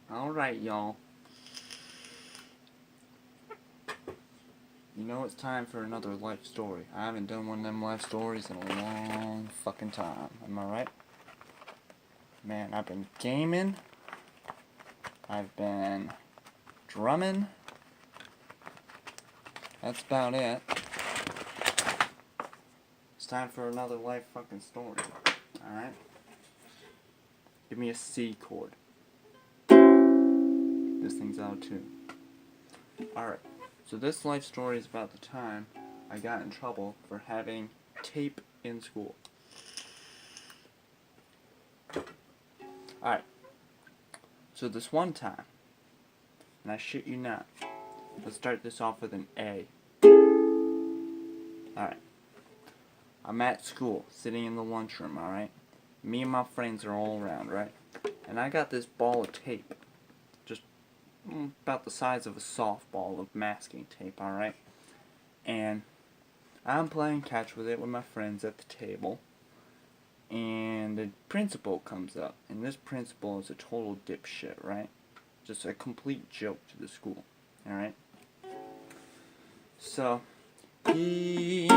Alright, y'all. You know it's time for another life story. I haven't done one of them life stories in a long fucking time. Am I right? Man, I've been gaming. I've been drumming. That's about it. It's time for another life fucking story. Alright? Give me a C chord. This thing's out too. Alright. So this life story is about the time I got in trouble for having tape in school. Alright. So this one time, and I shit you not, let's start this off with an A. Alright. I'm at school, sitting in the lunchroom, alright? Me and my friends are all around, right? And I got this ball of tape. Just about the size of a softball of masking tape, alright? And I'm playing catch with it with my friends at the table. And the principal comes up. And this principal is a total dipshit, right? Just a complete joke to the school, alright? So, he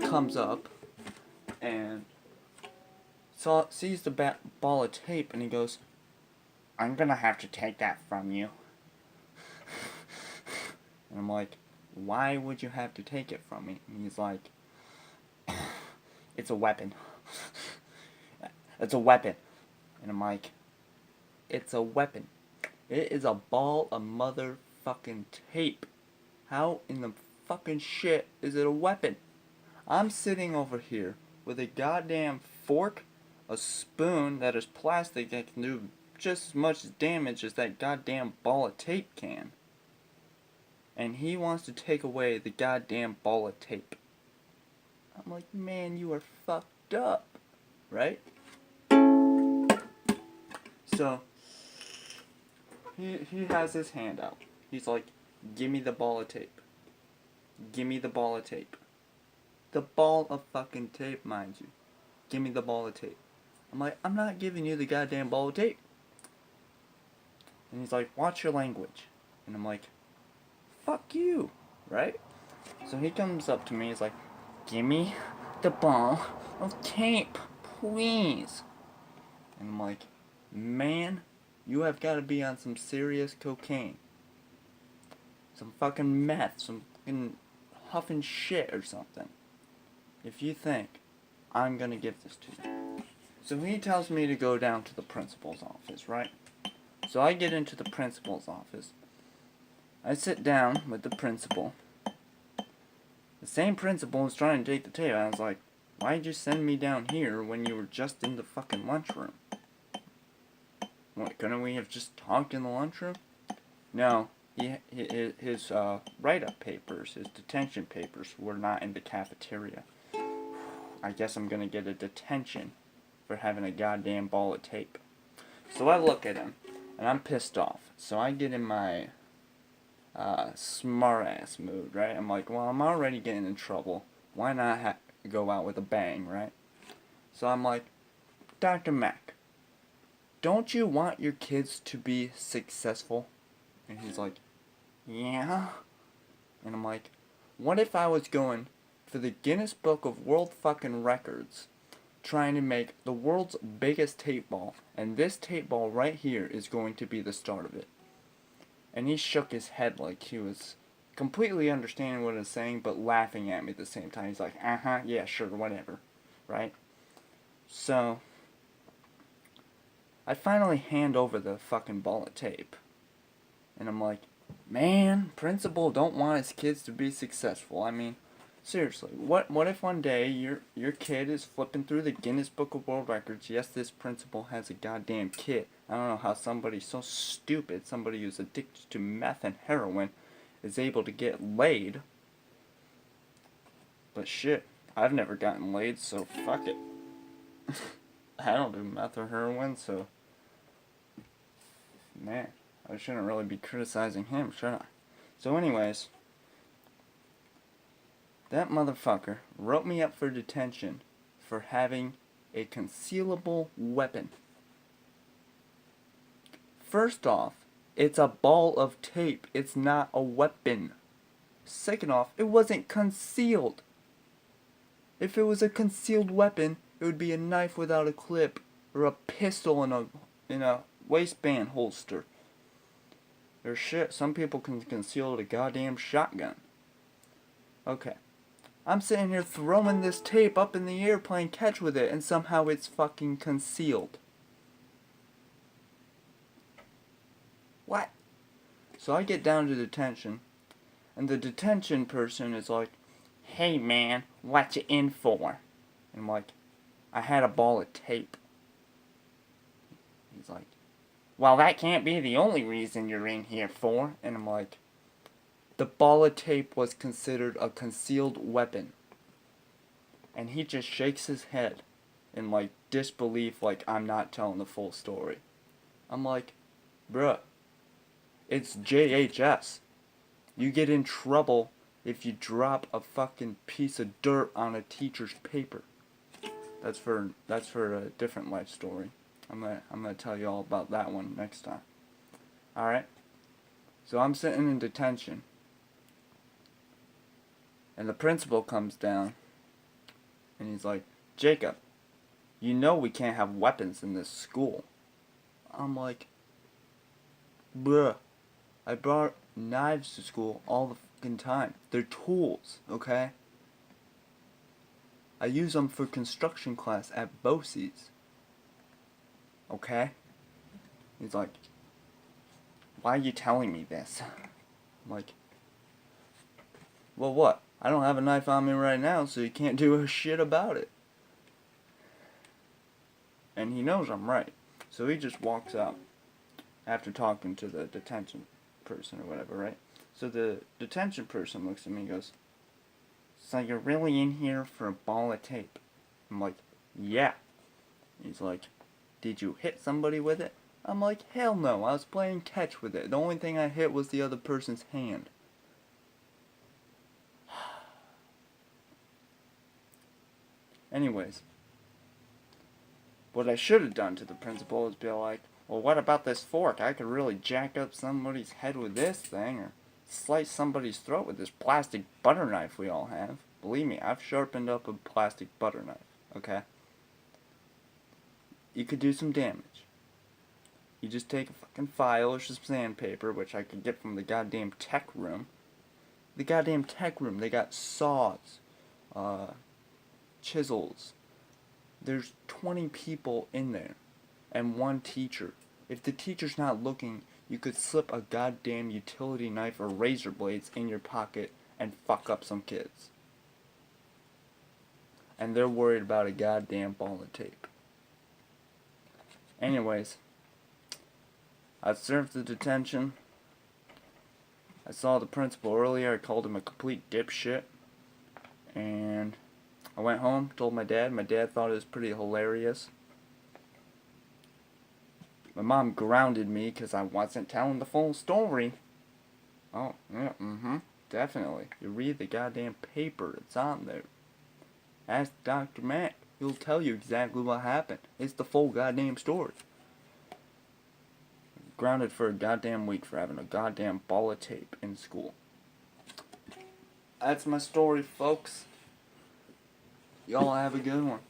comes up and sees the ball of tape and he goes, "I'm gonna have to take that from you." And I'm like, "Why would you have to take it from me?" And he's like, "It's a weapon." "It's a weapon." And I'm like, "It's a weapon. It is a ball of motherfucking tape. How in the fucking shit is it a weapon?" I'm sitting over here with a goddamn fork, a spoon that is plastic that can do just as much damage as that goddamn ball of tape can. And he wants to take away the goddamn ball of tape. I'm like, man, you are fucked up, right? So, he has his hand out. He's like, "Give me the ball of tape. Give me the ball of tape." The ball of fucking tape, mind you. Give me the ball of tape. I'm like, "I'm not giving you the goddamn ball of tape." And he's like, "Watch your language." And I'm like, "Fuck you," right? So he comes up to me, he's like, "Give me the ball of tape, please." And I'm like, "Man, you have got to be on some serious cocaine. Some fucking meth, some fucking huffing shit or something. If you think I'm gonna give this to you." So he tells me to go down to the principal's office, right? So I get into the principal's office. I sit down with the principal. The same principal is trying to take the tape. I was like, "Why'd you send me down here when you were just in the fucking lunchroom? What, couldn't we have just talked in the lunchroom?" No, his write-up papers, his detention papers, were not in the cafeteria. I guess I'm gonna get a detention for having a goddamn ball of tape. So I look at him, and I'm pissed off. So I get in my smart-ass mood, right? I'm like, well, I'm already getting in trouble. Why not go out with a bang, right? So I'm like, "Dr. Mack, don't you want your kids to be successful?" And he's like, "Yeah." And I'm like, "What if I was going for the Guinness Book of World fucking Records, trying to make the world's biggest tape ball, and this tape ball right here is going to be the start of it?" And he shook his head like he was completely understanding what I was saying, but laughing at me at the same time. He's like, "Uh-huh, yeah, sure, whatever." Right? So, I finally hand over the fucking ball of tape. And I'm like, "Man, principal don't want his kids to be successful. I mean, seriously, what if one day your kid is flipping through the Guinness Book of World Records? Yes, this principal has a goddamn kid. I don't know how somebody so stupid, somebody who's addicted to meth and heroin, is able to get laid. But shit, I've never gotten laid, so fuck it. I don't do meth or heroin, so man, I shouldn't really be criticizing him, should I? So anyways, that motherfucker wrote me up for detention for having a concealable weapon. First off, it's a ball of tape. It's not a weapon. Second off, it wasn't concealed. If it was a concealed weapon, it would be a knife without a clip, or a pistol in a waistband holster. Or shit, some people can conceal a goddamn shotgun. Okay. I'm sitting here throwing this tape up in the air playing catch with it, and somehow it's fucking concealed. What? So I get down to detention, and the detention person is like, "Hey man, what you in for?" And I'm like, "I had a ball of tape." He's like, "Well, that can't be the only reason you're in here for." And I'm like, the ball of tape was considered a concealed weapon. And he just shakes his head in like disbelief, like I'm not telling the full story. I'm like, bruh, it's JHS. You get in trouble if you drop a fucking piece of dirt on a teacher's paper. That's for a different life story. I'm gonna tell you all about that one next time. Alright? So I'm sitting in detention. And the principal comes down. And he's like, "Jacob, you know we can't have weapons in this school." I'm like, bruh, I brought knives to school all the fucking time. They're tools, okay? I use them for construction class at BOCES. Okay? He's like, "Why are you telling me this?" I'm like, "Well, what? I don't have a knife on me right now, so you can't do a shit about it." And he knows I'm right. So he just walks out after talking to the detention person or whatever, right? So the detention person looks at me and goes, "So you're really in here for a ball of tape?" I'm like, "Yeah." He's like, "Did you hit somebody with it?" I'm like, "Hell no, I was playing catch with it. The only thing I hit was the other person's hand." Anyways, what I should have done to the principal is be like, "Well, what about this fork? I could really jack up somebody's head with this thing, or slice somebody's throat with this plastic butter knife we all have." Believe me, I've sharpened up a plastic butter knife, okay? You could do some damage. You just take a fucking file or some sandpaper, which I could get from the goddamn tech room. The goddamn tech room, they got saws, chisels. There's 20 people in there, and one teacher. If the teacher's not looking, you could slip a goddamn utility knife or razor blades in your pocket and fuck up some kids. And they're worried about a goddamn ball of tape. Anyways, I served the detention. I saw the principal earlier. I called him a complete dipshit. And I went home, told my dad. My dad thought it was pretty hilarious. My mom grounded me because I wasn't telling the full story. Oh, yeah, definitely. You read the goddamn paper, it's on there. Ask Dr. Mac. He'll tell you exactly what happened. It's the full goddamn story. Grounded for a goddamn week for having a goddamn ball of tape in school. That's my story, folks. Y'all have a good one.